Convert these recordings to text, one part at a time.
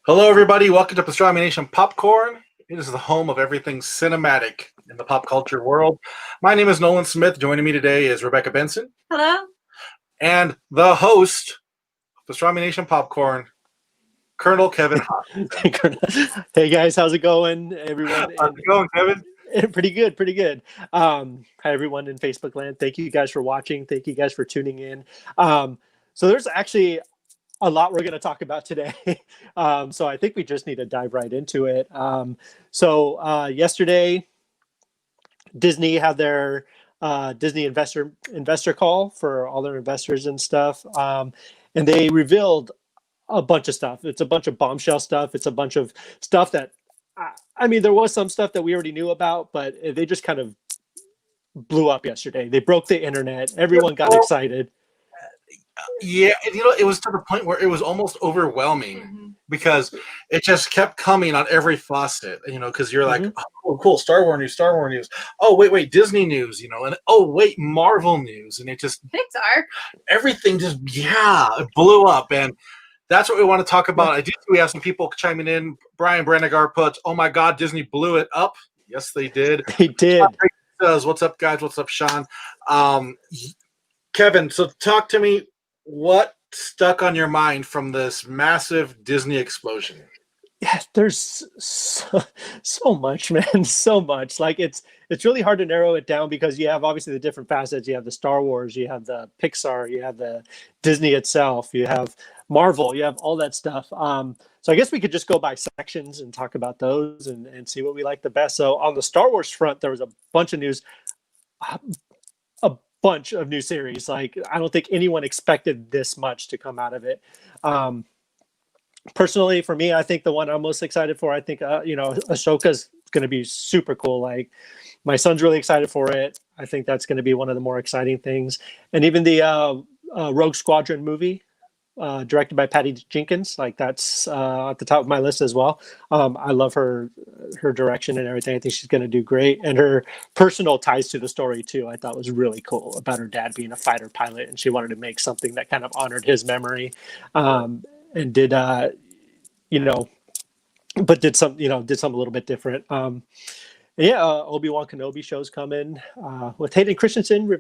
Hello, everybody. Welcome to Pastrami Nation Popcorn. It is the home of everything cinematic in the pop culture world. My name is Nolan Smith. Joining me today is Rebecca Benson. Hello. And the host of Pastrami Nation Popcorn, Colonel Kevin Hawk. Hey guys, how's it going, everyone? How's it going, Kevin? Pretty good. Hi everyone in Facebook land. Thank you guys for watching. Thank you guys for tuning in. So there's actually a lot we're going to talk about today. So I think we just need to dive right into it. Yesterday, Disney had their Disney investor call for all their investors and stuff, and they revealed a bunch of stuff. It's a bunch of bombshell stuff. It's a bunch of stuff that, I mean, there was some stuff that we already knew about, but they just kind of blew up yesterday. They broke the internet. Everyone got excited. Yeah, it was to the point where it was almost overwhelming because it just kept coming on every faucet, because you're like, oh, cool, Star Wars news. Oh, wait, Disney news, and oh, wait, Marvel news. And it just, Pixar. Everything just, it blew up. And that's what we want to talk about. I do think we have some people chiming in. Brian Brenegar puts, oh my God, Disney blew it up. Yes, they did. They did. Says, what's up, guys? What's up, Sean? Kevin, so talk to me. What stuck on your mind from this massive Disney explosion? Yeah, there's so much, man. So much. Like it's really hard to narrow it down because you have obviously the different facets. You have the Star Wars, you have the Pixar, you have the Disney itself, you have Marvel, you have all that stuff. So I guess we could just go by sections and talk about those and see what we like the best. So on the Star Wars front, there was a bunch of news, a bunch of new series. Like I don't think anyone expected this much to come out of it. Personally, for me, I think the one I'm most excited for, I think, Ahsoka's going to be super cool. Like my son's really excited for it. I think that's going to be one of the more exciting things. And even the Rogue Squadron movie, directed by Patty Jenkins, like that's at the top of my list as well. I love her direction and everything. I think she's going to do great. And her personal ties to the story too, I thought was really cool about her dad being a fighter pilot. And she wanted to make something that kind of honored his memory. And did but did some a little bit different. Obi-Wan Kenobi show's coming with Hayden Christensen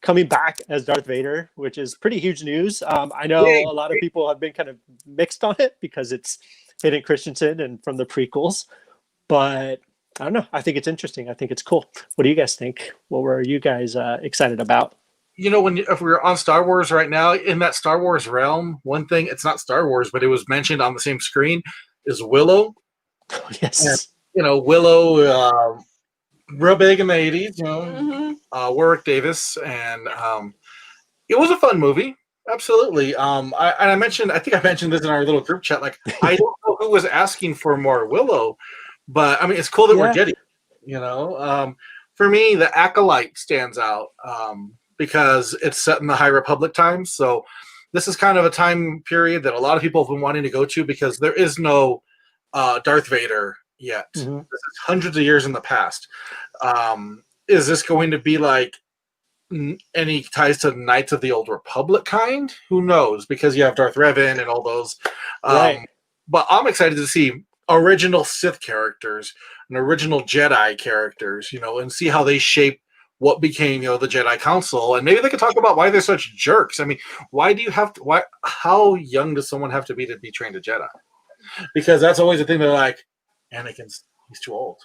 coming back as Darth Vader, which is pretty huge news. I know a lot of people have been kind of mixed on it because it's Hayden Christensen and from the prequels, but I don't know. I think it's interesting. I think it's cool. What do you guys think? What were you guys excited about? If we're on Star Wars right now, in that Star Wars realm, one thing, it's not Star Wars, but it was mentioned on the same screen, is Willow. Yes. And, Willow, real big in the 80s, Warwick Davis. And it was a fun movie. Absolutely. I think I mentioned this in our little group chat. Like, I don't know who was asking for more Willow, but I mean, it's cool that we're getting, for me, the Acolyte stands out. Because it's set in the High Republic times. So this is kind of a time period that a lot of people have been wanting to go to because there is no Darth Vader yet. This is hundreds of years in the past. Is this going to be like any ties to Knights of the Old Republic kind? Who knows? Because you have Darth Revan and all those. Right. But I'm excited to see original Sith characters and original Jedi characters, and see how they shape what became, the Jedi Council, and maybe they could talk about why they're such jerks. I mean, how young does someone have to be trained a Jedi? Because that's always the thing. They're like, he's too old.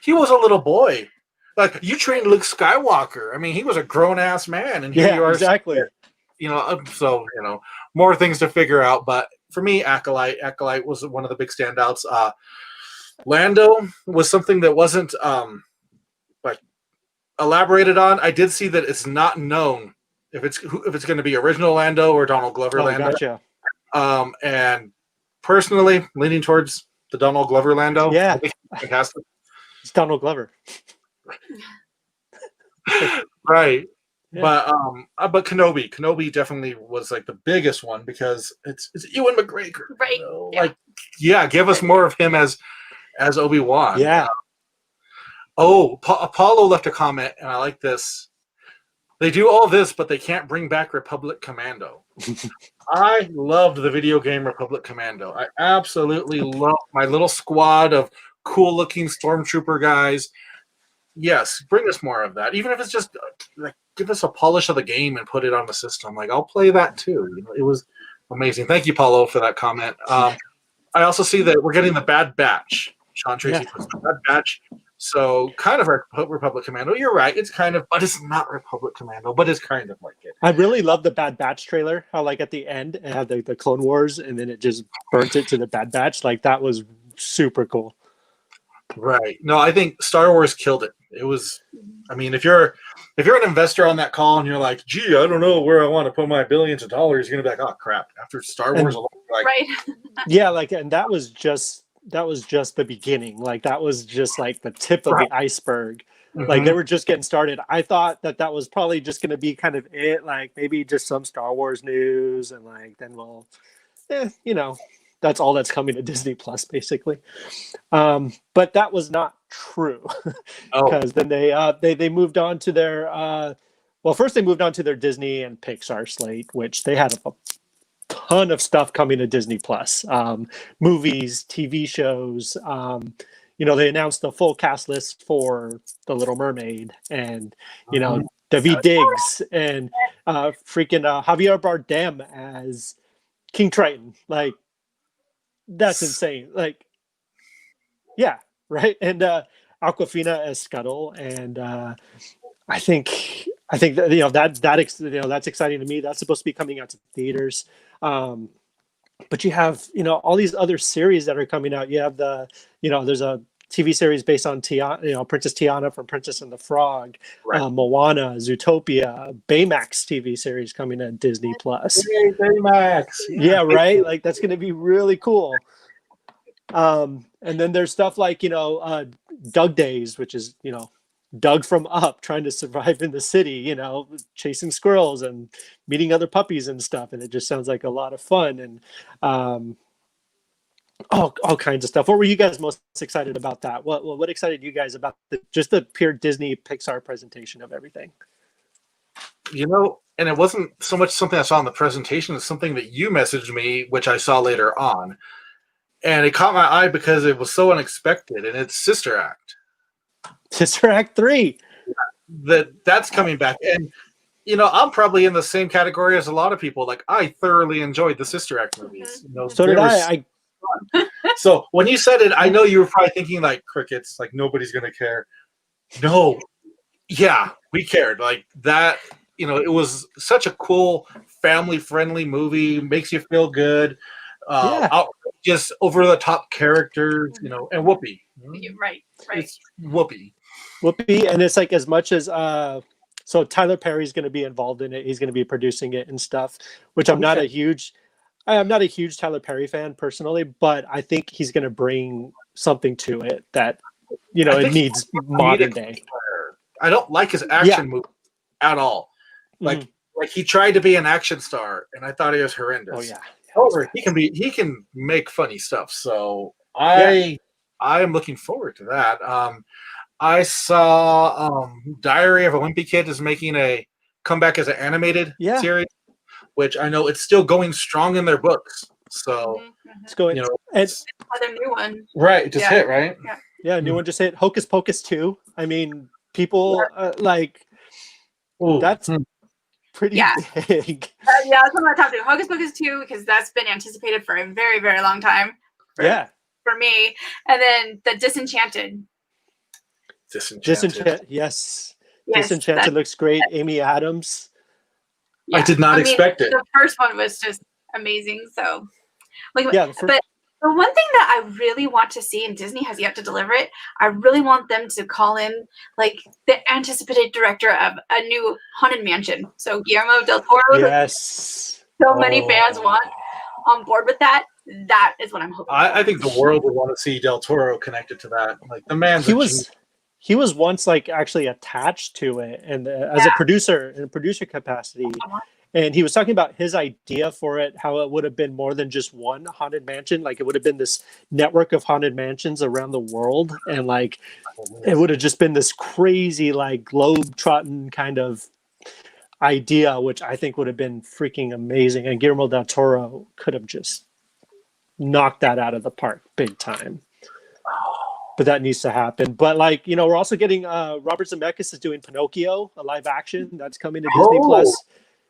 He was a little boy. Like, you trained Luke Skywalker. I mean, he was a grown-ass man, and here you are. Exactly. So, more things to figure out. But for me, Acolyte was one of the big standouts. Lando was something that wasn't, elaborated on. I did see that it's not known if it's going to be original Lando or Donald Glover Lando. Gotcha. And personally, leaning towards the Donald Glover Lando. Yeah, I think it's fantastic. It's Donald Glover. Right. Yeah. But Kenobi definitely was like the biggest one because it's Ewan McGregor. Right. Give us more of him as Obi-Wan. Yeah. Apollo left a comment, and I like this. They do all this, but they can't bring back Republic Commando. I loved the video game Republic Commando. I absolutely loved my little squad of cool-looking stormtrooper guys. Yes, bring us more of that. Even if it's just like give us a polish of the game and put it on the system. Like I'll play that too. It was amazing. Thank you, Paulo, for that comment. I also see that we're getting the Bad Batch. Sean Tracy puts the Bad Batch. So kind of Republic Commando. You're right. It's kind of, but it's not Republic Commando, but it's kind of like it. I really love the Bad Batch trailer. How like at the end it had the Clone Wars and then it just burnt it to the Bad Batch. Like that was super cool. Right. No, I think Star Wars killed it. It was, I mean, if you're an investor on that call and you're like, gee, I don't know where I want to put my billions of dollars, you're gonna be like, oh crap. After Star Wars, like, right. Yeah, like, and that was just the beginning. Like that was just like the tip of the iceberg. Mm-hmm. Like they were just getting started. I thought that was probably just going to be kind of it. Like maybe just some Star Wars news, and like then we'll, that's all that's coming to Disney Plus basically. But that was not true because then they moved on to their first they moved on to their Disney and Pixar slate, which they had a ton of stuff coming to Disney Plus, movies, TV shows. They announced the full cast list for The Little Mermaid, and Daveed Diggs and freaking Javier Bardem as King Triton. Like that's insane. Like, yeah, right. And Aquafina as Scuttle, and I think that that's exciting to me. That's supposed to be coming out to theaters. But you have, all these other series that are coming out. You have there's a TV series based on Princess Tiana from Princess and the Frog, right. Moana, Zootopia, Baymax TV series coming to Disney Plus. Yay, Baymax. Yeah, right. Like that's going to be really cool. And then there's stuff like, Doug Days, which is, Doug from Up trying to survive in the city, chasing squirrels and meeting other puppies and stuff. And it just sounds like a lot of fun and all kinds of stuff. What were you guys most excited about that? What excited you guys about just the pure Disney Pixar presentation of everything? And it wasn't so much something I saw in the presentation, it's something that you messaged me, which I saw later on. And it caught my eye because it was so unexpected, and it's Sister Act. Sister Act 3. That's coming back. And, I'm probably in the same category as a lot of people. Like, I thoroughly enjoyed the Sister Act movies. So did I. So when you said it, I know you were probably thinking, like, crickets, like, nobody's going to care. No. Yeah, we cared. Like, that, it was such a cool, family-friendly movie. Makes you feel good. Just over-the-top characters, and Whoopi. Right. It's Whoopi, and it's like as much as so Tyler Perry's going to be involved in it. He's going to be producing it and stuff. Which I'm not a huge Tyler Perry fan personally, but I think he's going to bring something to it that it needs modern day. I don't like his action movie at all. Like he tried to be an action star, and I thought he was horrendous. Oh yeah. However, he can make funny stuff. So I am looking forward to that. I saw Diary of a Wimpy Kid is making a comeback as an animated series, which I know it's still going strong in their books. So it's going. It's another new one. Right, it just hit, right? Yeah, new one just hit. Hocus Pocus 2. I mean, people that's pretty big. That's one of my top two. Hocus Pocus 2, because that's been anticipated for a very, very long time. For me. And then the Disenchanted. Yes. Disenchanted looks great. Amy Adams. I did not expect it. The first one was just amazing. So, but the one thing that I really want to see, and Disney has yet to deliver it, I really want them to call in like the anticipated director of a new Haunted Mansion. So Guillermo del Toro. Yes. So many fans want on board with that. That is what I'm hoping. I think the world would want to see Del Toro connected to that. Like the man. He was once like actually attached to it, and as a producer in a producer capacity. And he was talking about his idea for it, how it would have been more than just one haunted mansion. Like it would have been this network of haunted mansions around the world. And like, it would have just been this crazy, like globe-trotting kind of idea, which I think would have been freaking amazing. And Guillermo del Toro could have just knocked that out of the park big time. But that needs to happen. But like, you know, we're also getting Robert Zemeckis is doing Pinocchio, a live action that's coming to Disney Plus.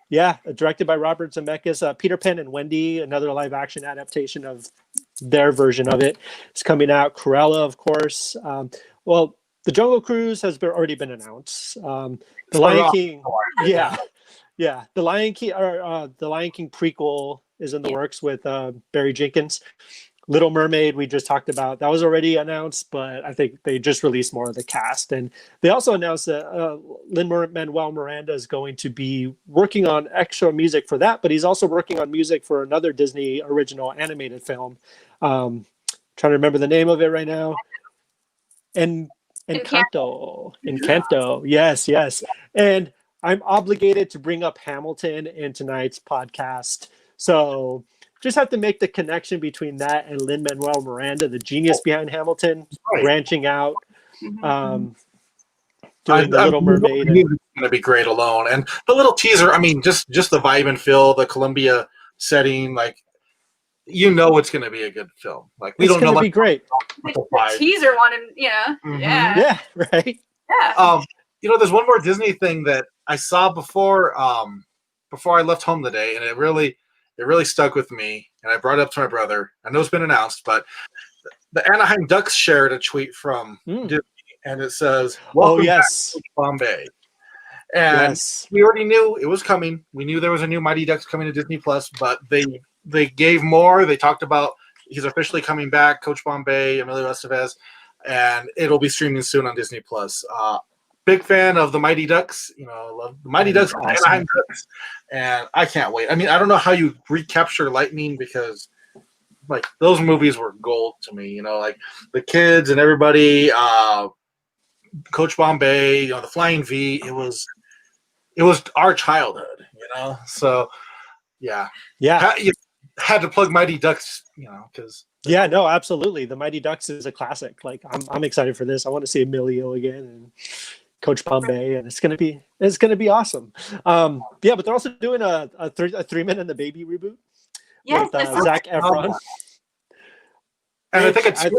Yeah, directed by Robert Zemeckis. Peter Pan and Wendy, another live action adaptation of their version of it, is coming out. Cruella, of course. Well, The Jungle Cruise has already been announced. The Lion King, yeah. The Lion King, the Lion King prequel is in the works with Barry Jenkins. Little Mermaid, we just talked about, that was already announced, but I think they just released more of the cast. And they also announced that Lin-Manuel Miranda is going to be working on extra music for that, but he's also working on music for another Disney original animated film. Trying to remember the name of it right now. Encanto. Yes. And I'm obligated to bring up Hamilton in tonight's podcast. So just have to make the connection between that and Lin-Manuel Miranda, the genius behind Hamilton, branching out, doing The Little Mermaid. It's going to be great alone. And the little teaser, I mean, just the vibe and feel, the Columbia setting, like, you know it's going to be a good film. Like, we don't know. It's going to be great. The teaser wanted, yeah. Yeah, right. Yeah. You know, there's one more Disney thing that I saw before I left home today, and it really stuck with me, and I brought it up to my brother. I know it's been announced, but the Anaheim Ducks shared a tweet from Disney, and it says, "Welcome back to Bombay." And we already knew it was coming. We knew there was a new Mighty Ducks coming to Disney Plus, but they gave more. They talked about he's officially coming back, Coach Bombay, Emilio Estevez, and it'll be streaming soon on Disney Plus. Big fan of the Mighty Ducks. You know, I love the Mighty Ducks, awesome. Anaheim Ducks, and I can't wait. I mean, I don't know how you recapture Lightning because, like, those movies were gold to me. You know, like the kids and everybody, Coach Bombay, you know, the Flying V. It was our childhood. You know, so yeah. You had to plug Mighty Ducks. You know, because. Yeah, no, absolutely. The Mighty Ducks is a classic. Like, I'm excited for this. I want to see Emilio again and Coach Bombay, and it's gonna be awesome. But they're also doing a 3 Men and the Baby reboot with Zac Efron. And I think Zac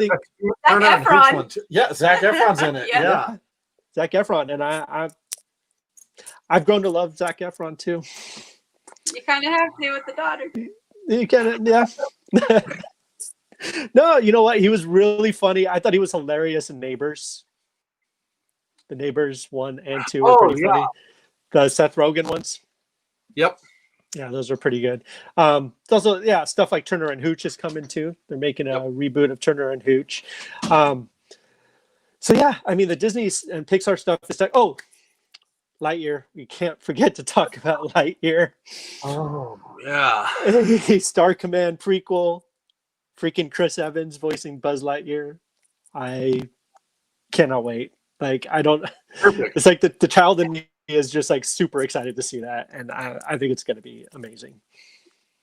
Efron. Yeah, Zac Efron's in it. Yeah. Zac Efron, and I've grown to love Zac Efron too. You kind of have to with the daughter. You kind of, yeah. No, you know what? He was really funny. I thought he was hilarious in Neighbors. The Neighbors 1 and 2 were pretty funny. The Seth Rogen ones. Yep. Yeah, those are pretty good. Also, stuff like Turner and Hooch is coming too. They're making a reboot of Turner and Hooch. So yeah, I mean the Disney and Pixar stuff is like, Lightyear. We can't forget to talk about Lightyear. Oh yeah. Star Command prequel. Freaking Chris Evans voicing Buzz Lightyear. I cannot wait. Like, I don't. Perfect. It's like the child in me is just like super excited to see that, and I think it's going to be amazing.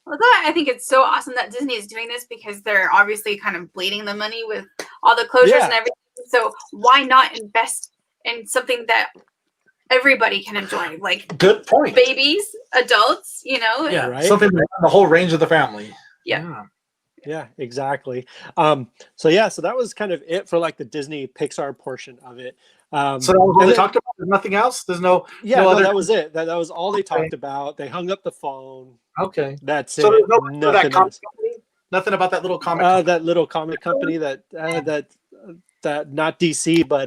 Well, I think it's so awesome that Disney is doing this because they're obviously kind of bleeding the money with all the closures and everything. So why not invest in something that everybody can enjoy? Like, good point. Babies, adults, you know. Yeah, right. Something the whole range of the family. Yeah, exactly. So that was kind of it for like the Disney Pixar portion of it. So that was what they talked about? There's nothing else? There's no other... that was it. That was all they talked about. They hung up the phone. Okay. That's so it. There's nothing else. Nothing about that little comic company? That little comic company that not DC, but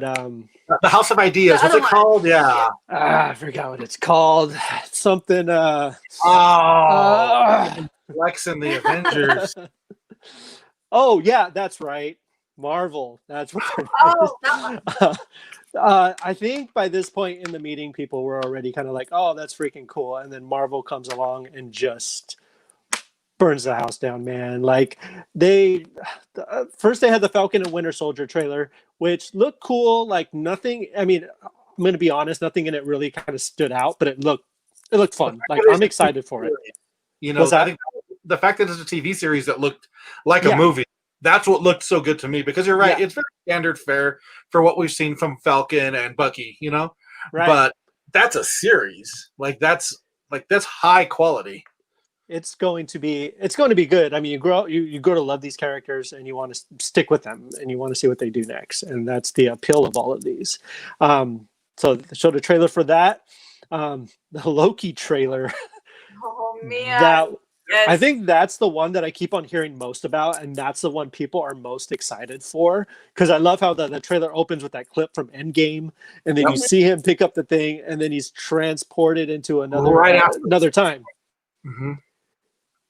the House of Ideas. What's it called? Yeah. I forgot what it's called. Something Lex and the Avengers. Oh yeah, that's right. Marvel. That's what. I think by this point in the meeting, people were already kind of like, "Oh, that's freaking cool," and then Marvel comes along and just burns the house down, man. Like first they had the Falcon and Winter Soldier trailer, which looked cool. Like nothing. I mean, I'm gonna be honest, nothing in it really kind of stood out, but it looked fun. Like I'm excited for it. You know, I think the fact that it's a TV series that looked like a movie, that's what looked so good to me. Because you're right, it's very standard fare for what we've seen from Falcon and Bucky, you know? Right. But that's a series. That's high quality. It's going to be good. I mean, you grow to love these characters, and you want to stick with them, and you want to see what they do next, and that's the appeal of all of these. So they showed a trailer for that. The Loki trailer. Oh man, that yes. I think that's the one that I keep on hearing most about, and that's the one people are most excited for, because I love how the trailer opens with that clip from Endgame, and then you see him pick up the thing, and then he's transported into another time. Mm-hmm.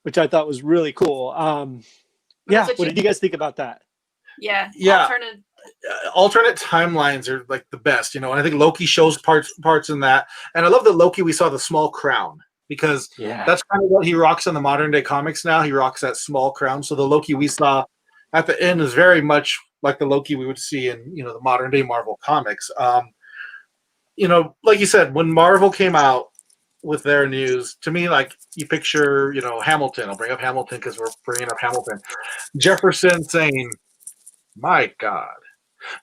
Which I thought was really cool. What did you guys think about that? Yeah. Alternate timelines are like the best, and I think Loki shows parts in that. And I love that Loki, we saw the small crown, because that's kind of what he rocks in the modern day comics now. He rocks that small crown. So the Loki we saw at the end is very much like the Loki we would see in, the modern day Marvel comics. Like you said, when Marvel came out with their news, to me, like, you picture, Hamilton. I'll bring up Hamilton because we're bringing up Hamilton. Jefferson saying, "My God,"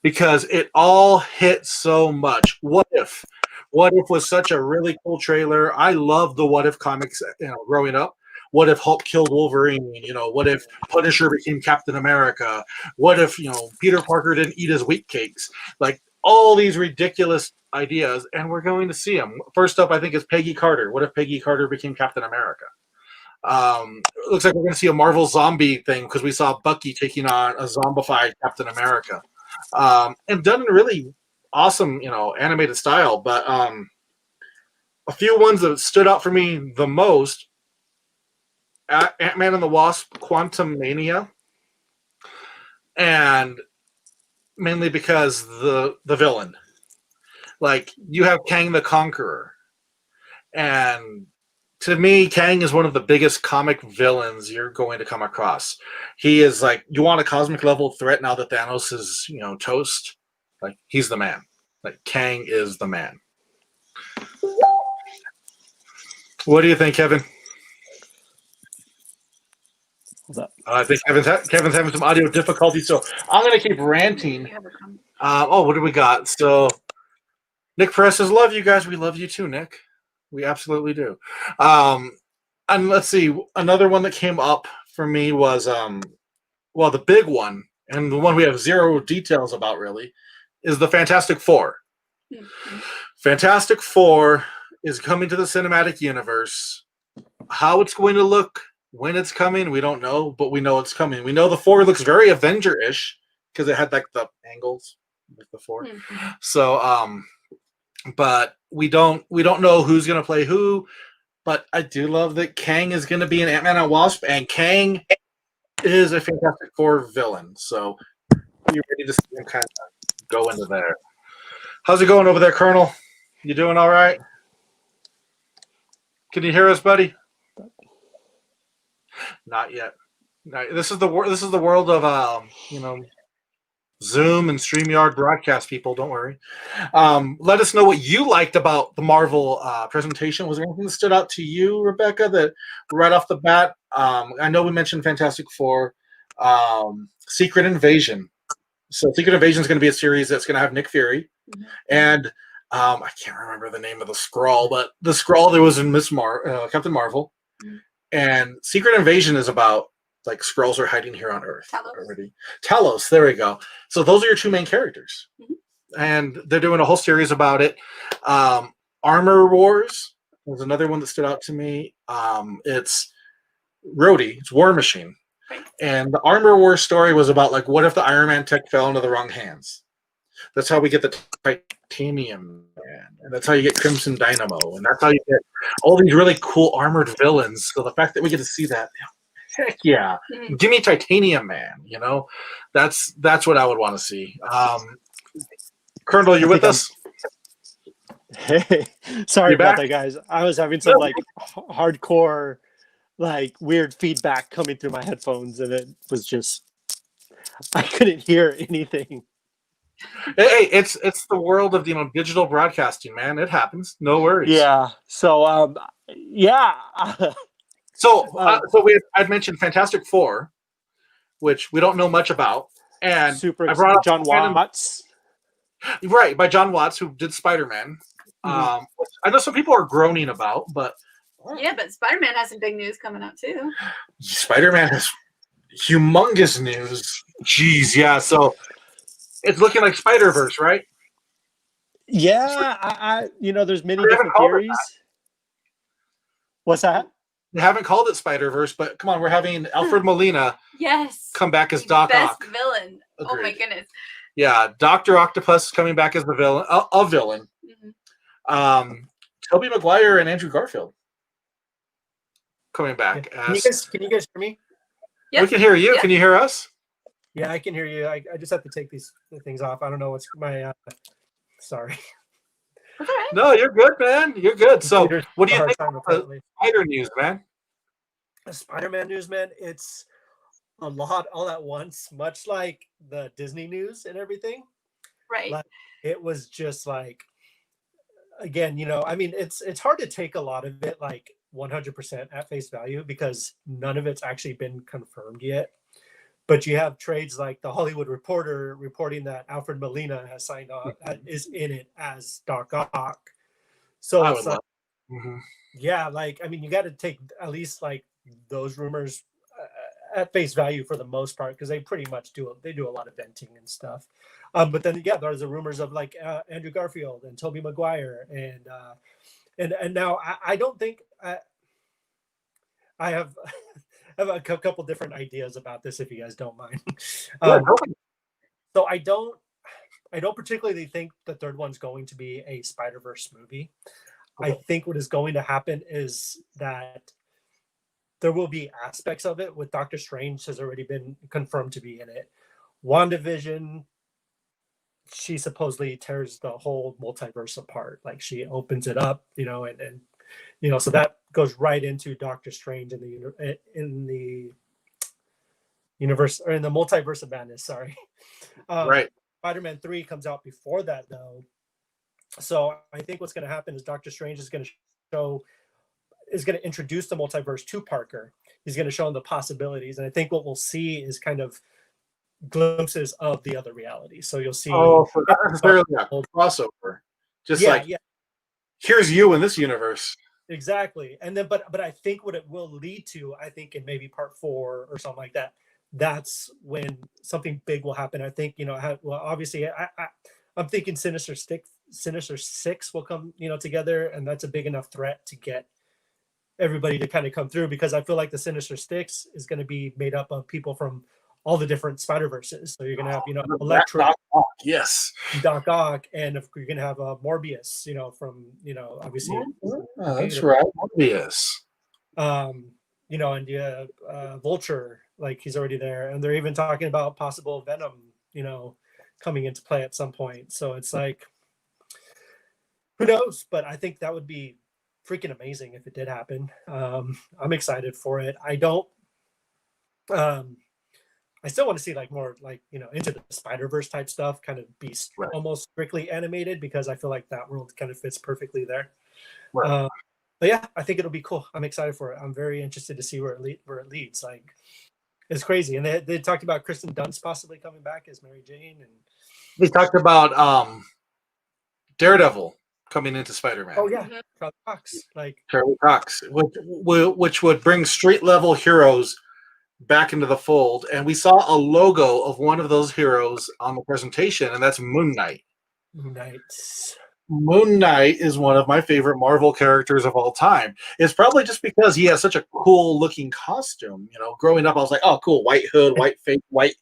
because it all hit so much. What if? What if was such a really cool trailer. I love the What If comics, growing up. What if Hulk killed Wolverine? What if Punisher became Captain America? What if, Peter Parker didn't eat his wheat cakes? Like, all these ridiculous ideas, and we're going to see them. First up, I think, is Peggy Carter. What if Peggy Carter became Captain America? It looks like we're going to see a Marvel zombie thing, because we saw Bucky taking on a zombified Captain America, and done in really awesome, animated style. But a few ones that stood out for me the most: Ant-Man and the Wasp: Quantum Mania, and mainly because the villain. Like, you have Kang the Conqueror, and to me, Kang is one of the biggest comic villains you're going to come across. He is like, you want a cosmic level threat now that Thanos is, toast? Like, he's the man. Like, Kang is the man. What do you think, Kevin? I think Kevin's having some audio difficulties, so I'm going to keep ranting. What do we got? So, Nick Press says, "Love you guys." We love you too, Nick. We absolutely do. And let's see, another one that came up for me was, the big one, and the one we have zero details about really, is the Fantastic Four. Mm-hmm. Fantastic Four is coming to the cinematic universe. How it's going to look, when it's coming, we don't know, but we know it's coming. We know the Four looks very Avenger-ish, because it had like the angles with the Four. Mm-hmm. So, but we don't know who's going to play who. But I do love that Kang is going to be an Ant-Man and Wasp, and Kang is a Fantastic Four villain. So you're ready to see him kind of go into there. How's it going over there, Colonel? You doing all right? Can you hear us, buddy? Not yet. This is the world of Zoom and StreamYard broadcast people. Don't worry. Let us know what you liked about the Marvel presentation. Was there anything that stood out to you, Rebecca, that right off the bat? I know we mentioned Fantastic Four, Secret Invasion. So Secret Invasion is going to be a series that's going to have Nick Fury, and I can't remember the name of the Skrull, but the Skrull that was in Captain Marvel. And Secret Invasion is about, like, Skrulls are hiding here on Earth already. Talos, there we go. So those are your two main characters. Mm-hmm. And they're doing a whole series about it. Armor Wars was another one that stood out to me. It's Rhodey, it's War Machine. Right. And the Armor Wars story was about, like, what if the Iron Man tech fell into the wrong hands? That's how we get the Titanium Man, and that's how you get Crimson Dynamo, and that's how you get all these really cool armored villains. So the fact that we get to see that, heck yeah, give me Titanium Man. That's what I would want to see. Colonel, you with us? Hey, sorry about that, guys. I was having some hardcore, weird feedback coming through my headphones, and it was just, I couldn't hear anything. Hey, it's the world of digital broadcasting, man. It happens. No worries. Yeah. So yeah. I'd mentioned Fantastic Four, which we don't know much about, and I brought up John Watts. Right, by John Watts, who did Spider-Man. I know some people are groaning about, but yeah, but Spider-Man has some big news coming out too. Spider-Man has humongous news. Jeez, yeah. So it's looking like Spider-Verse, right? Yeah, I there's many different theories. What's that? They haven't called it Spider-Verse, but come on, we're having Alfred Molina come back as Doc Best Ock. villain. Agreed. Oh my goodness. Yeah, Dr. Octopus is coming back as the villain, a villain. Tobey Maguire and Andrew Garfield coming back as. Can you guys hear me? Yep. We can hear you. Yep. Can you hear us? Yeah, I can hear you. I just have to take these things off. I don't know what's my. Sorry. That's all right. No, you're good, man. You're good. So, what do you think of the Spider news, man? The Spider-Man news, man. It's a lot all at once, much like the Disney news and everything. Right. Like, it was just like, again, I mean, it's hard to take a lot of it like 100% at face value because none of it's actually been confirmed yet. But you have trades like the Hollywood Reporter reporting that Alfred Molina has signed on, is in it as Doc Ock. So it's like, yeah, like, I mean, you got to take at least like those rumors at face value for the most part, because they pretty much do a lot of venting and stuff. But then, yeah, there's the rumors of like Andrew Garfield and Tobey Maguire. And now I don't think I have... I have a couple different ideas about this, if you guys don't mind. So I don't particularly think the third one's going to be a Spider-Verse movie. Okay. I think what is going to happen is that there will be aspects of it with Doctor Strange has already been confirmed to be in it. WandaVision, she supposedly tears the whole multiverse apart. Like she opens it up, and so that goes right into Doctor Strange in the universe, or in the multiverse of madness. Sorry. Right. Spider-Man 3 comes out before that, though. So I think what's going to happen is Doctor Strange is going to introduce the multiverse to Parker. He's going to show him the possibilities, and I think what we'll see is kind of glimpses of the other realities. So you'll see. Oh, so not necessarily a crossover. Just here's you in this universe. Exactly. And then, but I think what it will lead to, I think in maybe part 4 or something like that, that's when something big will happen. I think, obviously I'm thinking Sinister Six will come, together, and that's a big enough threat to get everybody to kind of come through, because I feel like the Sinister Six is going to be made up of people from all the different Spider-Verses. So you're going to have, Electro, Doc Ock, yes, Doc Ock, and if you're going to have Morbius, from, obviously. That's right, Morbius. And Vulture, like he's already there, and they're even talking about possible Venom, coming into play at some point. So it's like, who knows? But I think that would be freaking amazing if it did happen. I'm excited for it. I still want to see like more like, into the Spider-Verse type stuff, kind of be almost strictly animated, because I feel like that world kind of fits perfectly there. Right. But yeah, I think it'll be cool. I'm excited for it. I'm very interested to see where it leads. Like, it's crazy. And they talked about Kristen Dunst possibly coming back as Mary Jane, and they talked about Daredevil coming into Spider-Man. Oh yeah, Charlie Cox, Charlie Cox, which would bring street level heroes back into the fold. And we saw a logo of one of those heroes on the presentation, and that's Moon Knight. Moon Knight is one of my favorite Marvel characters of all time. It's probably just because he has such a cool looking costume. Growing up, I was like, oh, cool, white hood, white face, white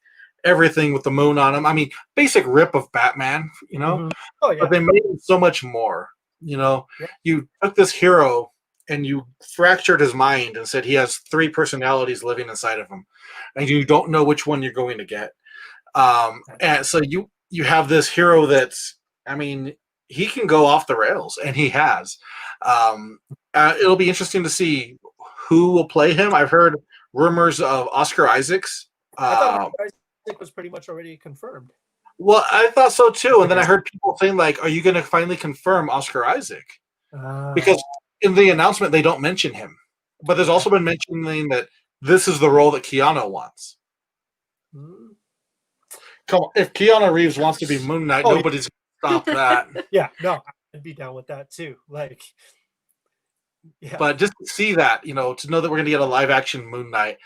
everything with the moon on him. I mean, basic rip of Batman, Mm-hmm. Oh, yeah. But they made him so much more. You took this hero and you fractured his mind and said he has 3 personalities living inside of him, and you don't know which one you're going to get. And so you have this hero that's, I mean, he can go off the rails, and he has. It'll be interesting to see who will play him. I've heard rumors of Oscar Isaacs. I thought Isaac was pretty much already confirmed. Well, I thought so too, and then I heard people saying, like, are you going to finally confirm Oscar Isaac? Because in the announcement, they don't mention him. But there's also been mentioning that this is the role that Keanu wants. Come on, if Keanu Reeves wants to be Moon Knight, nobody's going to stop that. Yeah, no, I'd be down with that too. Like, yeah. But just to see that, to know that we're going to get a live action Moon Knight.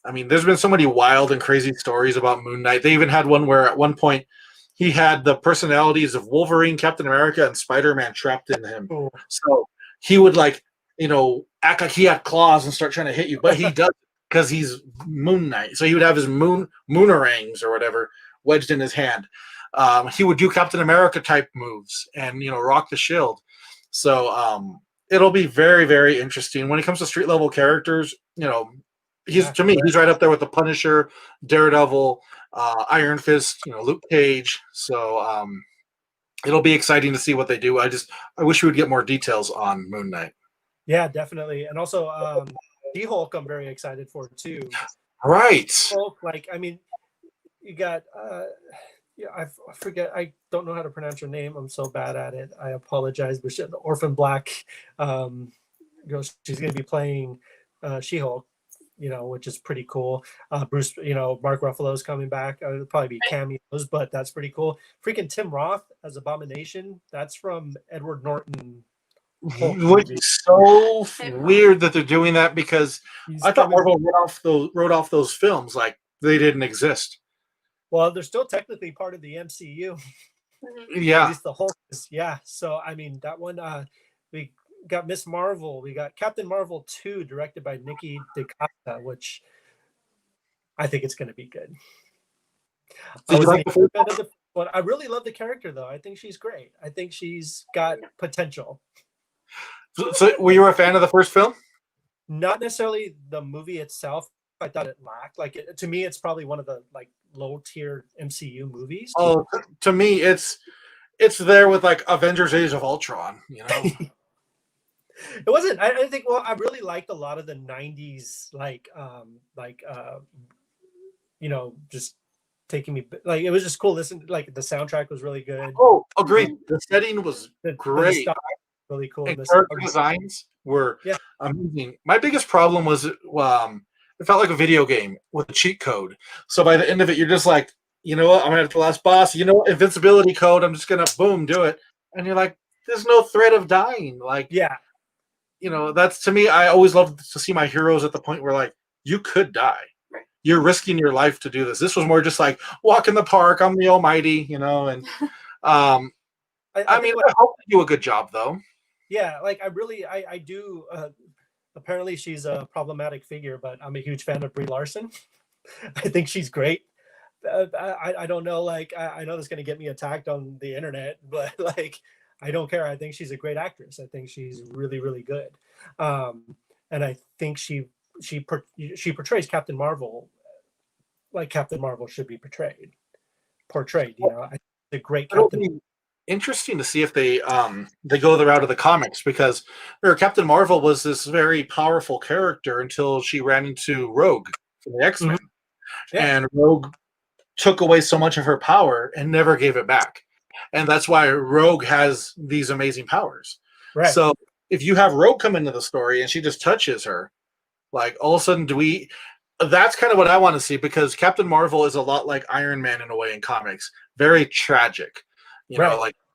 I mean, there's been so many wild and crazy stories about Moon Knight. They even had one where at one point he had the personalities of Wolverine, Captain America, and Spider-Man trapped in him. Cool. So he would act like he had claws and start trying to hit you, but he doesn't because he's Moon Knight. So he would have his moonerangs or whatever wedged in his hand. He would do Captain America type moves and rock the shield. So it'll be very, very interesting when it comes to street level characters. To me, he's right up there with the Punisher, Daredevil, Iron Fist, Luke Cage. So it'll be exciting to see what they do. I wish we would get more details on Moon Knight. Yeah, definitely. And also She-Hulk I'm very excited for too. Right. Hulk, you got I forget, I don't know how to pronounce her name. I'm so bad at it. I apologize. But Orphan Black, she's going to be playing She-Hulk, which is pretty cool. Bruce, Mark Ruffalo's coming back. It'll probably be cameos, but that's pretty cool. Freaking Tim Roth as Abomination. That's from Edward Norton. Which is so weird that they're doing that because I thought Marvel wrote off those films like they didn't exist. Well, they're still technically part of the MCU. Yeah. At least the Hulk is, yeah. So, that one, we got Miss Marvel. We got Captain Marvel 2, directed by Nikki DeCosta, which I think it's going to be good. I really love the character, though. I think she's great. I think she's got potential. So were you a fan of the first film? Not necessarily the movie itself. I thought it lacked. To me, it's probably one of the low tier MCU movies. Oh, to me, it's there with Avengers: Age of Ultron. It wasn't. I think. Well, I really liked a lot of the '90s, just taking me. It was just cool. Listen, the soundtrack was really good. Oh, agreed. The setting was great. The really cool. And character designs were amazing. My biggest problem was it felt like a video game with a cheat code. So by the end of it, you're just like, you know what? I'm gonna have the last boss. Invincibility code. I'm just gonna boom do it, and you're like, there's no threat of dying. That's to me. I always love to see my heroes at the point where you could die. Right. You're risking your life to do this. This was more just walk in the park. I'm the Almighty, and I hope they do a good job though. Yeah, I do. Apparently, she's a problematic figure, but I'm a huge fan of Brie Larson. I think she's great. I don't know. I know that's going to get me attacked on the internet, but I don't care. I think she's a great actress. I think she's really, really good. And I think she portrays Captain Marvel like Captain Marvel should be portrayed. I think a great Captain. Interesting to see if they go the route of the comics because Captain Marvel was this very powerful character until she ran into Rogue from the X-Men. Mm-hmm. Yeah. And Rogue took away so much of her power and never gave it back. And that's why Rogue has these amazing powers. Right. So if you have Rogue come into the story and she just touches her, all of a sudden that's kind of what I want to see because Captain Marvel is a lot like Iron Man in a way in comics. Very tragic.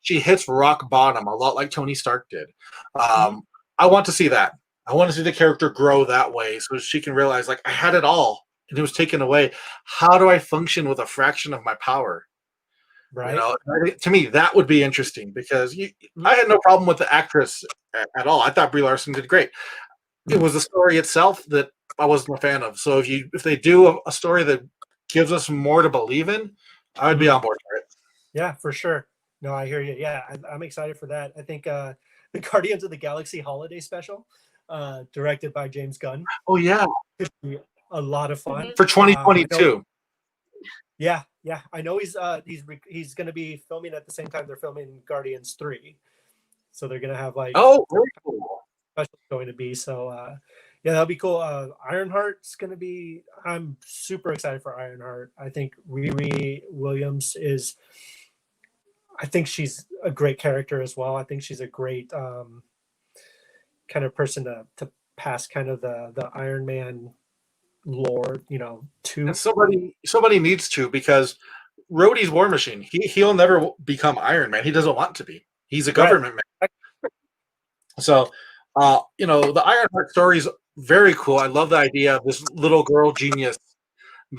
She hits rock bottom, a lot like Tony Stark did. I want to see that. I want to see the character grow that way so she can realize, I had it all and it was taken away. How do I function with a fraction of my power? Right. To me, that would be interesting because I had no problem with the actress at all. I thought Brie Larson did great. It was the story itself that I wasn't a fan of. So if they do a story that gives us more to believe in, I would be on board for it. Yeah, for sure. No, I hear you. Yeah, I'm excited for that. I think the Guardians of the Galaxy holiday special, directed by James Gunn. Oh, yeah. Could be a lot of fun. For 2022. Yeah. I know he's going to be filming at the same time they're filming Guardians 3. So they're going to have very cool. Special going to be. So, that'll be cool. Ironheart's going to be, I'm super excited for Ironheart. I think Riri Williams I think she's a great character as well. I think she's a great kind of person to pass kind of the Iron Man lore, to. And somebody needs to because Rhodey's War Machine. He'll never become Iron Man. He doesn't want to be. He's a government man. So, the Ironheart story is very cool. I love the idea of this little girl genius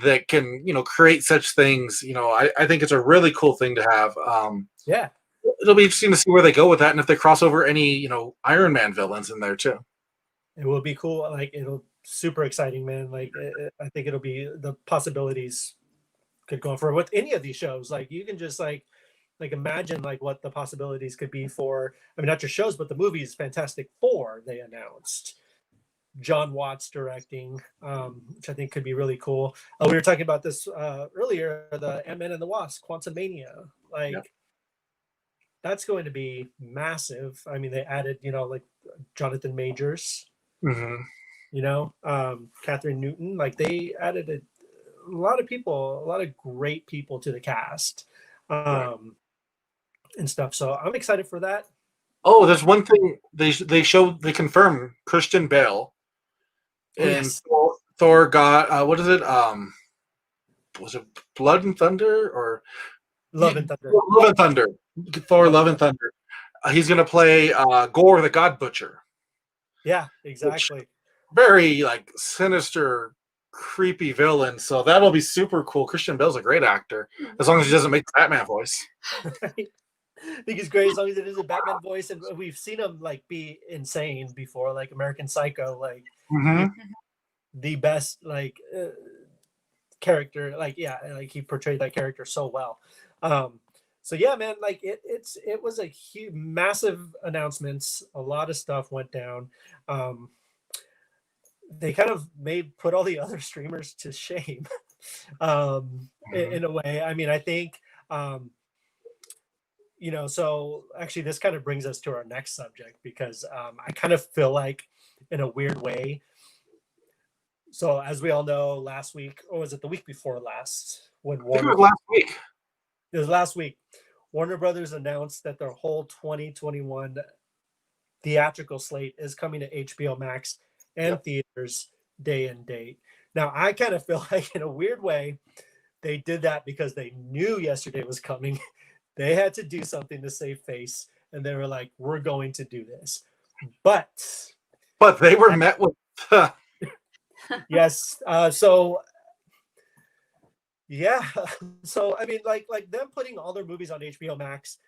that can, create such things. I think it's a really cool thing to have. Yeah. It'll be interesting to see where they go with that, and if they cross over any, Iron Man villains in there too. It will be cool. Like, it'll super exciting, man. Like, I think it'll be, the possibilities could go for with any of these shows. Like, you can just like imagine like what the possibilities could be for, I mean, not just shows, but the movies Fantastic Four they announced. John Watts directing, which I think could be really cool. We were talking about this earlier, the Ant-Man and the Wasp, Quantumania. Like, that's going to be massive. I mean, they added, like Jonathan Majors, Catherine Newton. Like, they added a lot of people, a lot of great people to the cast. And stuff. So I'm excited for that. Oh, there's one thing they confirmed Christian Bale. And Thor got what is it? Was it Blood and Thunder or Love and Thunder? Love and Thunder. Thor: Love and Thunder. He's gonna play Gore the God Butcher. Yeah, exactly. Very like sinister, creepy villain. So that'll be super cool. Christian Bale's a great actor, as long as he doesn't make the Batman voice. I think he's great as long as it is a Batman voice, and we've seen him like be insane before, like American Psycho, like the best like character. Like, like he portrayed that character so well. So yeah, man, like it was a huge, massive announcements. A lot of stuff went down. They kind of put all the other streamers to shame, in a way. I mean, I think. So actually this kind of brings us to our next subject, because I kind of feel like, in a weird way, so as we all know, last week, or was it the week before last, when Warner, it was last week. It was last week. Warner Brothers announced that their whole 2021 theatrical slate is coming to HBO Max and theaters day and date. Now, I kind of feel like, in a weird way, they did that because they knew yesterday was coming. They had to do something to save face, and they were like, we're going to do this. But they were met with yes. So I mean, like them putting all their movies on HBO Max,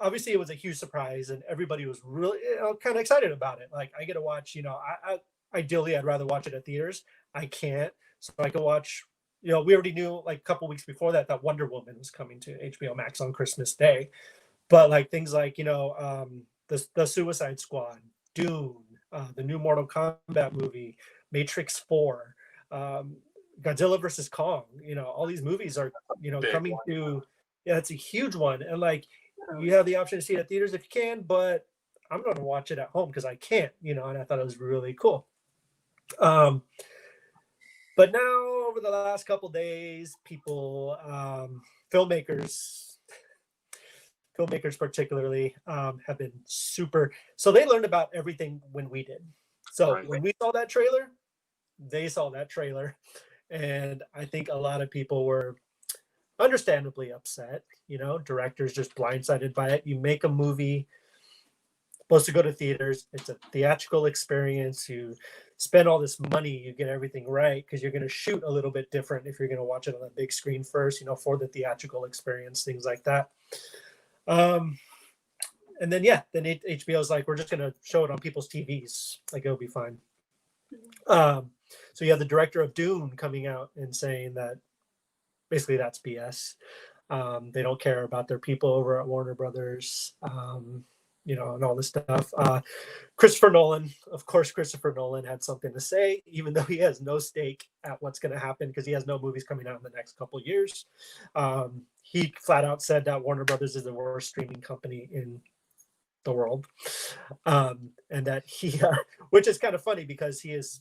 obviously it was a huge surprise, and everybody was really kind of excited about it. Like, I get to watch, ideally I'd rather watch it at theaters. I can't, so I can watch. We already knew, like, a couple weeks before that Wonder Woman was coming to HBO Max on Christmas Day. But like things like, the Suicide Squad, Dune, the new Mortal Kombat movie, Matrix 4, Godzilla versus Kong, all these movies are, coming to, it's a huge one. And like, you have the option to see it at theaters if you can, but I'm going to watch it at home because I can't, and I thought it was really cool. But now, over the last couple days, people, filmmakers particularly, have been super. So they learned about everything when we did. So when we saw that trailer, they saw that trailer. And I think a lot of people were understandably upset. Directors just blindsided by it. You make a movie supposed to go to theaters. It's a theatrical experience. You spend all this money, you get everything right, because you're going to shoot a little bit different if you're going to watch it on a big screen first, for the theatrical experience, things like that. And then HBO's like, we're just going to show it on people's TVs. Like, it'll be fine. So you have the director of Dune coming out and saying that basically that's BS. They don't care about their people over at Warner Brothers. And all this stuff. Christopher Nolan had something to say, even though he has no stake at what's going to happen because he has no movies coming out in the next couple of years. He flat out said that Warner Brothers is the worst streaming company in the world. And that he, which is kind of funny because he is,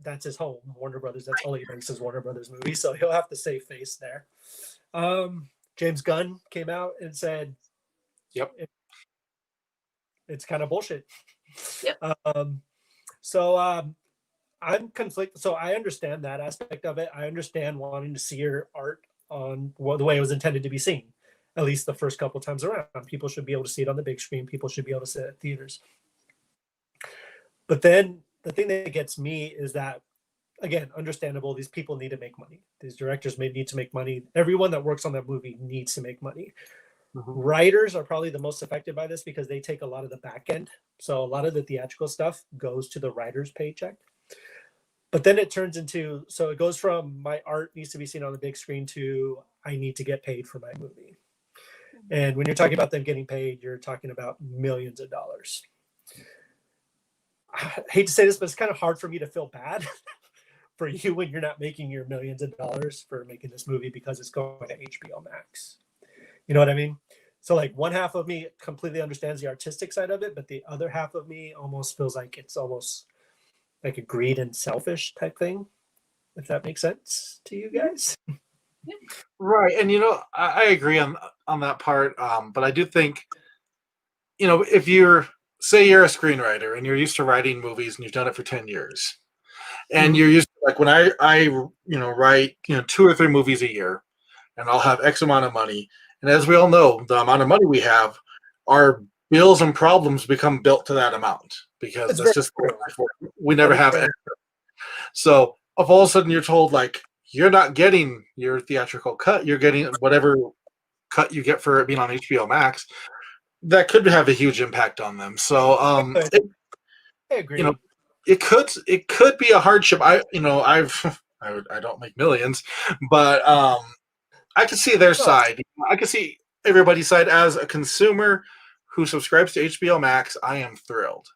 that's his home, Warner Brothers. That's all he makes is Warner Brothers movies. So he'll have to save face there. James Gunn came out and said, yep, it's kind of bullshit. Yep. So I'm conflicted. So I understand that aspect of it. I understand wanting to see your art on the way it was intended to be seen. at least the first couple times around. People should be able to see it on the big screen. People should be able to see it at theaters. But then the thing that gets me is that, again, understandable, these people need to make money. These directors may need to make money. Everyone that works on that movie needs to make money. Mm-hmm. Writers are probably the most affected by this because they take a lot of the back end. So a lot of the theatrical stuff goes to the writer's paycheck. But then it turns into, so it goes from my art needs to be seen on the big screen to I need to get paid for my movie. And when you're talking about them getting paid, you're talking about millions of dollars. I hate to say this, but it's kind of hard for me to feel bad for you when you're not making your millions of dollars for making this movie because it's going to HBO Max. You know what I mean? So like one half of me completely understands the artistic side of it, but the other half of me almost feels like it's almost like a greed and selfish type thing, if that makes sense to you guys. Right. And, I agree on that part. But I do think, if say you're a screenwriter and you're used to writing movies and you've done it for 10 years and you're used to, like when I write, 2 or 3 movies a year and I'll have X amount of money. And as we all know, the amount of money we have, our bills and problems become built to that amount because that's just, we never have extra. So if all of a sudden you're told like, you're not getting your theatrical cut, you're getting whatever cut you get for it being on HBO Max, that could have a huge impact on them. So I agree. It could be a hardship. I don't make millions, but I can see their side. I can see everybody's side. As a consumer who subscribes to HBO Max, I am thrilled.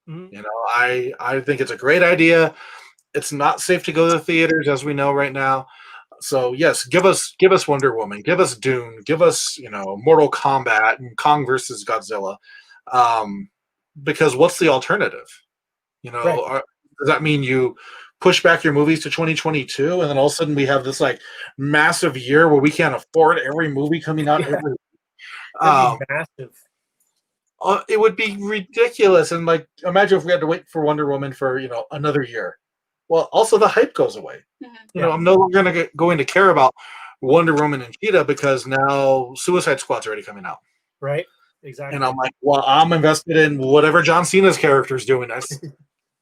Mm-hmm. I think it's a great idea. It's not safe to go to the theaters, as we know right now. So yes, give us Wonder Woman, give us Dune, give us Mortal Kombat and Kong versus Godzilla, because what's the alternative? Right. Does that mean you push back your movies to 2022, and then all of a sudden we have this like massive year where we can't afford every movie coming out every week? Massive. It would be ridiculous, and like imagine if we had to wait for Wonder Woman for another year. Well, also the hype goes away. Mm-hmm. I'm no longer going to care about Wonder Woman and Cheetah because now Suicide Squad's already coming out. Right. Exactly. And I'm like, well, I'm invested in whatever John Cena's character is doing. That's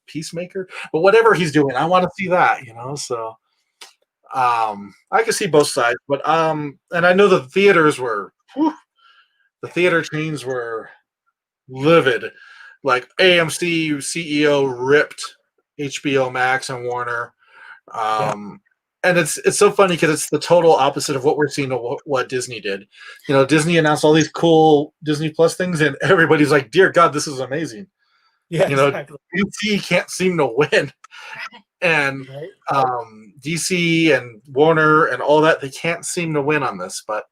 Peacemaker, but whatever he's doing, I want to see that. So I can see both sides, but and I know the theaters were, the theater chains were livid. Like AMC CEO ripped HBO Max and Warner, and it's so funny because it's the total opposite of what we're seeing of what Disney did. Disney announced all these cool Disney Plus things, and everybody's like, "Dear God, this is amazing." Yeah, exactly. DC can't seem to win, and DC and Warner and all that, they can't seem to win on this. But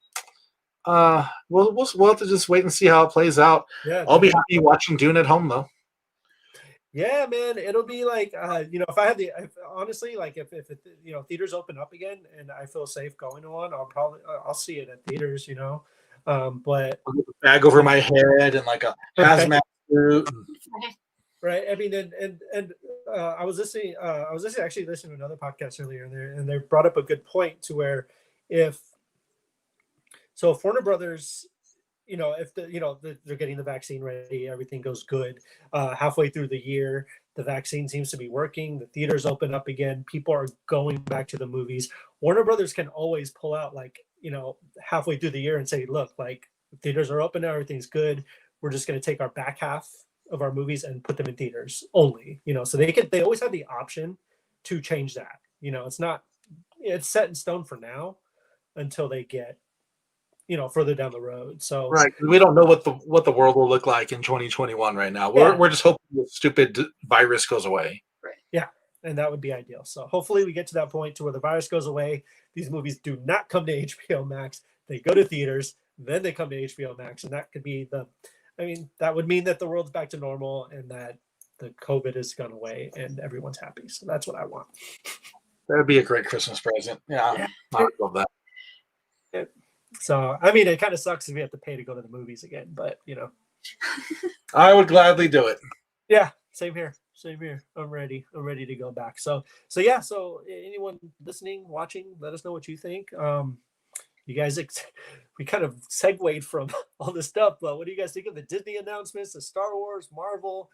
we'll have to just wait and see how it plays out. Yeah, I'll be happy watching Dune at home though. Yeah, man, it'll be like if I had honestly, like if theaters open up again and I feel safe going to one, I'll see it at theaters, but I'll get the bag over my head and like a hazmat suit. Right. I mean, and I was listening actually listening to another podcast earlier, and they brought up a good point to where if Warner Brothers, if they're getting the vaccine ready, everything goes good. Halfway through the year, the vaccine seems to be working. The theaters open up again. People are going back to the movies. Warner Brothers can always pull out halfway through the year and say, look, like theaters are open now, everything's good. We're just going to take our back half of our movies and put them in theaters only. So they always have the option to change that. It's set in stone for now until they get further down the road. So right, we don't know what the world will look like in 2021 right now. We're just hoping the stupid virus goes away. Right. Yeah, and that would be ideal. So hopefully we get to that point to where the virus goes away. These movies do not come to HBO Max. They go to theaters, then they come to HBO Max, and that could be that would mean that the world's back to normal and that the COVID has gone away and everyone's happy. So that's what I want. That would be a great Christmas present. Yeah. I love that. Yeah. So, I mean, it kind of sucks if we have to pay to go to the movies again, but I would gladly do it. Yeah, same here. I'm ready to go back. So yeah. So anyone listening, watching, let us know what you think. you guys, we kind of segued from all this stuff, but what do you guys think of the Disney announcements, the Star Wars, Marvel,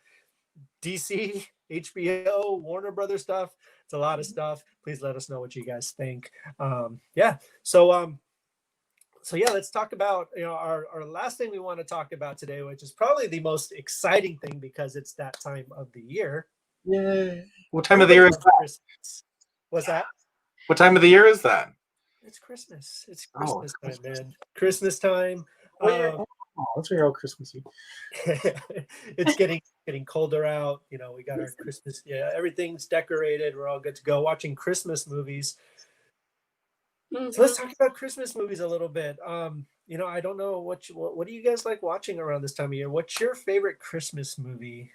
DC, HBO, Warner Brothers stuff? It's a lot of stuff. Please let us know what you guys think. Yeah. So yeah, let's talk about our last thing we want to talk about today, which is probably the most exciting thing because it's that time of the year. Yay! What time of the year is that? Christmas. What's that? What time of the year is that? It's Christmas. It's Christmas time, man. Christmas time. That's very all Christmassy. It's getting colder out. We got our Christmas. Yeah, everything's decorated. We're all good to go. Watching Christmas movies. So let's talk about Christmas movies a little bit. I don't know what do you guys like watching around this time of year? What's your favorite Christmas movie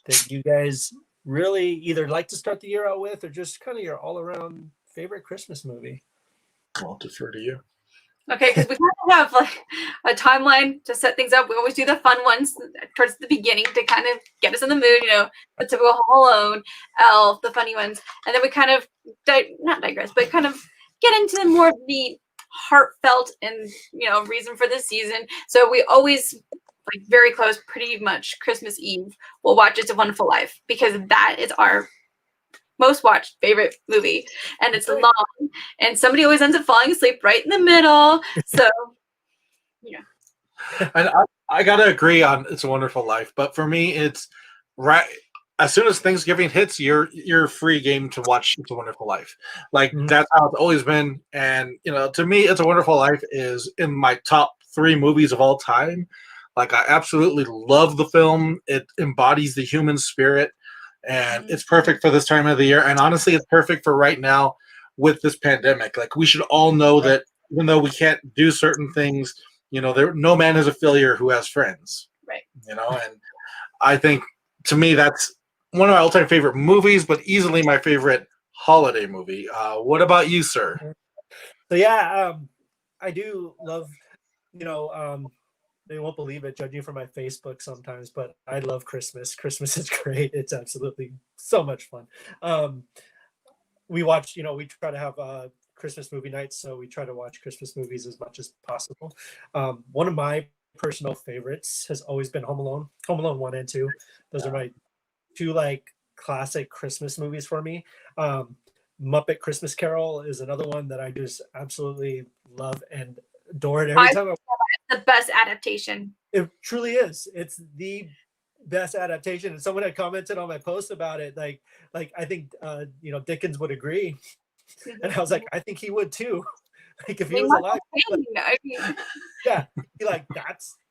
that you guys really either like to start the year out with, or just kind of your all-around favorite Christmas movie? I'll defer to you. Okay, because we kind of have like a timeline to set things up. We always do the fun ones towards the beginning to kind of get us in the mood, the typical Home Alone, Elf, the funny ones. And then we kind of, not digress, but kind of get into more of the heartfelt and, reason for this season. So we always, like very close, pretty much Christmas Eve, we'll watch It's a Wonderful Life because that is our most watched favorite movie, and it's long, and somebody always ends up falling asleep right in the middle. So, yeah. And I gotta agree on It's a Wonderful Life, but for me, it's right as soon as Thanksgiving hits, you're free game to watch It's a Wonderful Life. Like that's how it's always been, and to me, It's a Wonderful Life is in my top 3 movies of all time. Like I absolutely love the film. It embodies the human spirit. And it's perfect for this time of the year. And honestly, it's perfect for right now with this pandemic. Like we should all know that even though we can't do certain things, no man is a failure who has friends. Right. And I think to me, that's one of my all-time favorite movies, but easily my favorite holiday movie. What about you, sir? So yeah, I do love, they won't believe it judging from my Facebook sometimes, but I love Christmas. Christmas is great. It's absolutely so much fun. We watch, we try to have Christmas movie nights, so we try to watch Christmas movies as much as possible. One of my personal favorites has always been Home Alone 1 and 2. Those are my 2 classic Christmas movies for me. Muppet Christmas Carol is another one that I just absolutely love and adore it every time. The best adaptation. It truly is. It's the best adaptation. And someone had commented on my post about it. Like I think Dickens would agree. And I was like, I think he would too. Like if he was alive. Yeah. He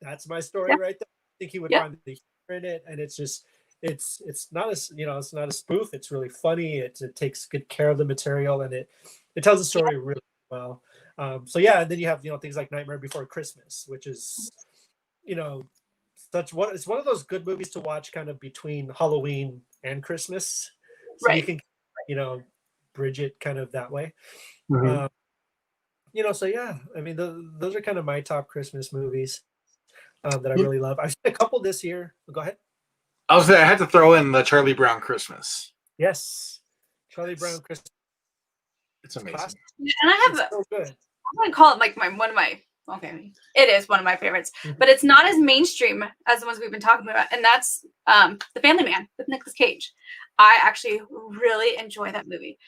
that's my story right there. I think he would find the humor in it. And it's just it's not it's not a spoof. It's really funny. It takes good care of the material, and it tells the story really well. So yeah, and then you have things like Nightmare Before Christmas, which is it's one of those good movies to watch kind of between Halloween and Christmas, so you can bridge it kind of that way. So yeah, I mean those are kind of my top Christmas movies that I really love. I've seen a couple this year. Go ahead. I had to throw in the Charlie Brown Christmas. Yes, Charlie Brown Christmas. It's amazing. And I have so good. I'm gonna call it like it is one of my favorites, but it's not as mainstream as the ones we've been talking about, and that's The Family Man with Nicolas Cage. I actually really enjoy that movie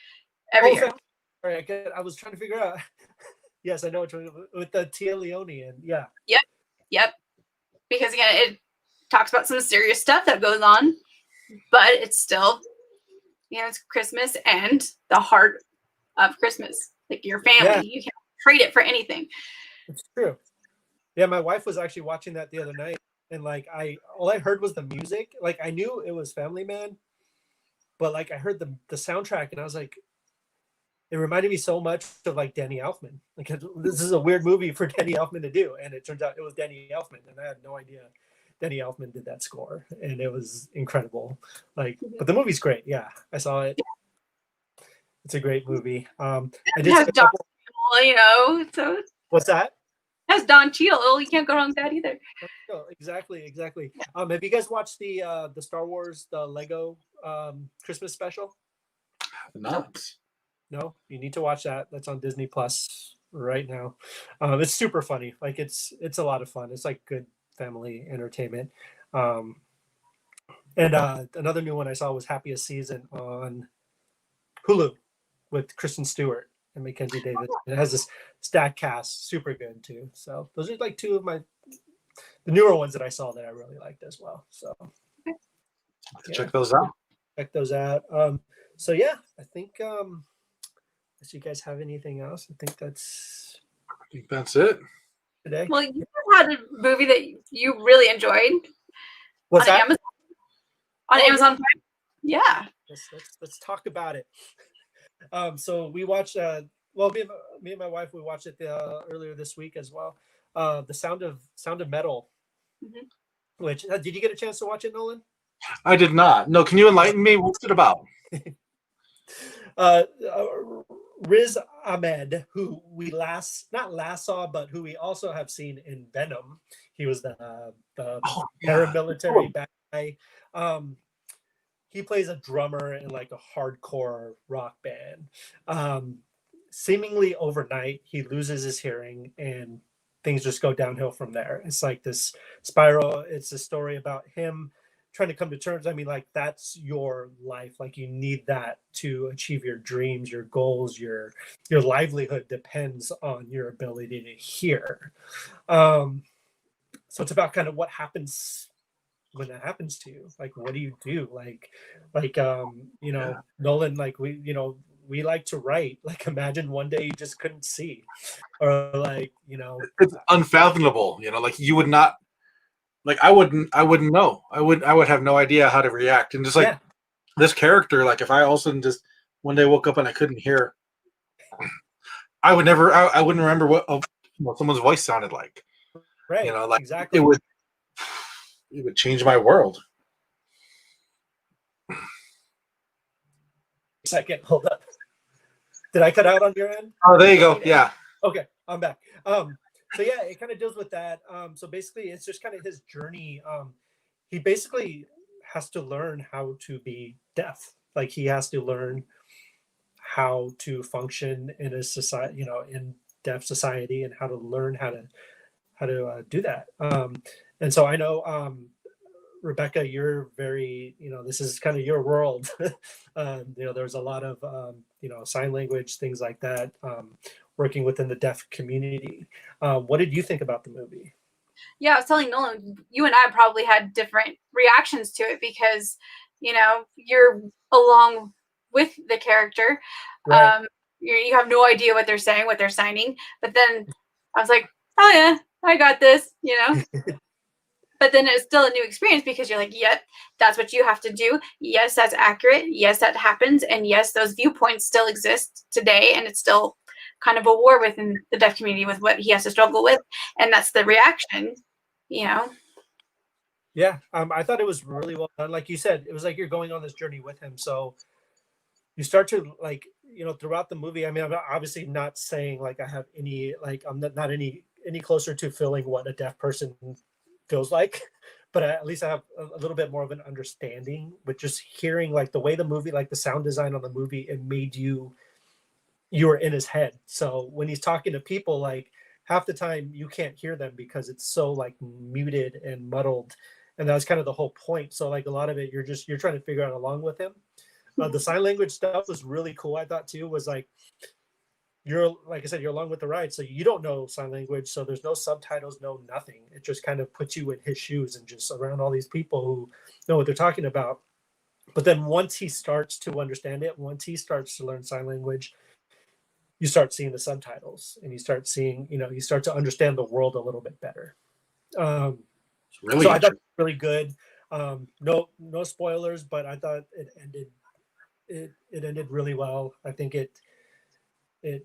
every year. All right, I was trying to figure out. Yes, I know with the Tia Leone and Yep. Because again, it talks about some serious stuff that goes on, but it's still, it's Christmas and the heart of Christmas. Like your family, you can't trade it for anything. It's true. Yeah, my wife was actually watching that the other night, and all I heard was the music. Like I knew it was Family Man, but I heard the soundtrack, and I was like, it reminded me so much of Danny Elfman. Like this is a weird movie for Danny Elfman to do, and it turns out it was Danny Elfman, and I had no idea Danny Elfman did that score, and it was incredible. But the movie's great. Yeah, I saw it. It's a great movie. I did see a couple. So what's that? That's Don Cheadle. You can't go wrong with that either. No, exactly. Have you guys watched the Star Wars, the Lego Christmas special? Not. No, you need to watch that. That's on Disney Plus. right now. It's super funny. Like it's a lot of fun. It's like good family entertainment. Um, and another new one I saw was Happiest Season on Hulu with Kristen Stewart and Mackenzie Davis. It has this stacked cast, super good too. So those are like two of the newer ones that I saw that I really liked as well. So Check those out. Check those out. So yeah, I think unless you guys have anything else, I think that's it today. Well, you had a movie that you really enjoyed. What's on that? Amazon, on Amazon Prime. Yeah. Let's talk about it. So we watched. Well, me and my wife, we watched it earlier this week as well. The Sound of Metal. Mm-hmm. Which did you get a chance to watch it, Nolan? I did not. No, can you enlighten me? What's it about? Riz Ahmed, who we not last saw, but who we also have seen in Venom. He was the paramilitary bad guy. He plays a drummer in like a hardcore rock band. Seemingly overnight, he loses his hearing and things just go downhill from there. It's like this spiral. It's a story about him trying to come to terms. I mean, like that's your life. Like you need that to achieve your dreams, your goals, your livelihood depends on your ability to hear. So it's about kind of what happens when that happens to you. Like, what do you do? Like, Nolan, like we like to write. Like, imagine one day you just couldn't see, or like, it's unfathomable. Like you would not. Like I wouldn't know. I would have no idea how to react. And just like this character, like if I all of a sudden just one day woke up and I couldn't hear, I would never. I wouldn't remember what someone's voice sounded like. Right. Like exactly. It would change my world. Second, hold up. Did I cut out on your end? Oh, there you go. Yeah. Okay, I'm back. So yeah, it kind of deals with that. So basically, it's just kind of his journey. He basically has to learn how to be deaf. Like he has to learn how to function in a society, in deaf society, and how to learn how to do that. And so I know, Rebecca, you're very, this is kind of your world. There's a lot of, sign language, things like that. Working within the deaf community. What did you think about the movie? Yeah, I was telling Nolan, you and I probably had different reactions to it because, you're along with the character. Right. You have no idea what they're saying, what they're signing. But then I was like, oh yeah, I got this, But then it's still a new experience because you're like, yep, that's what you have to do. Yes, that's accurate. Yes, that happens. And yes, those viewpoints still exist today. And it's still kind of a war within the deaf community with what he has to struggle with. And that's the reaction, Yeah. I thought it was really well done. Like you said, it was like you're going on this journey with him. So you start to like, throughout the movie, I mean, I'm obviously not saying like I have any, like I'm not any closer to feeling what a deaf person feels like, but at least I have a little bit more of an understanding with just hearing like the way the movie, like the sound design on the movie, it made you were in his head. So when he's talking to people, like half the time you can't hear them because it's so like muted and muddled. And that was kind of the whole point. So like a lot of it, you're trying to figure out along with him. The sign language stuff was really cool. I thought too, was like, like I said, you're along with the ride. So you don't know sign language. So there's no subtitles, no nothing. It just kind of puts you in his shoes and just around all these people who know what they're talking about. But then once he starts to understand it, once he starts to learn sign language, you start seeing the subtitles and you start seeing, you start to understand the world a little bit better. Really, so I thought it was really good. No spoilers, but I thought it ended really well. I think it I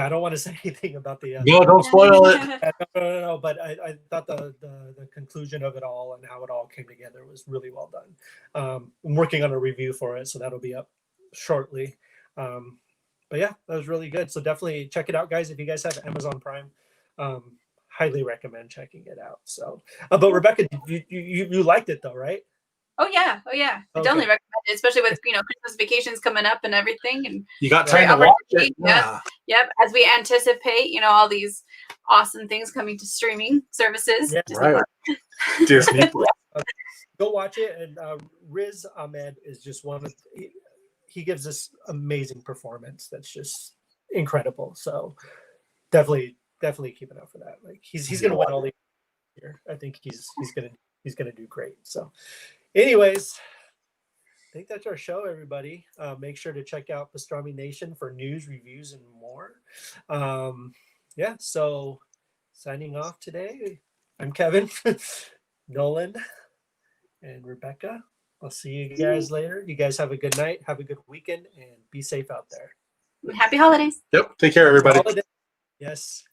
don't want to say anything about the no, don't spoil it. No, but I thought the conclusion of it all and how it all came together was really well done. I'm working on a review for it, so that'll be up shortly. But yeah, that was really good. So definitely check it out, guys. If you guys have Amazon Prime, highly recommend checking it out. So, but Rebecca, you liked it though, right? Oh yeah. I definitely recommend it, especially with Christmas vacations coming up and everything. And you got time to watch it. Yep. As we anticipate, all these awesome things coming to streaming services. Yeah, right. Disney. Go watch it. And Riz Ahmed is just he gives this amazing performance that's just incredible. So definitely keep an eye for that. Like he's gonna win all the year. I think he's gonna do great. So anyways, I think that's our show, everybody. Make sure to check out Pastrami Nation for news, reviews, and more. So signing off today, I'm Kevin, Nolan, and Rebecca. I'll see you guys later. You guys have a good night. Have a good weekend, and be safe out there. Happy holidays. Yep. Take care, everybody. Yes.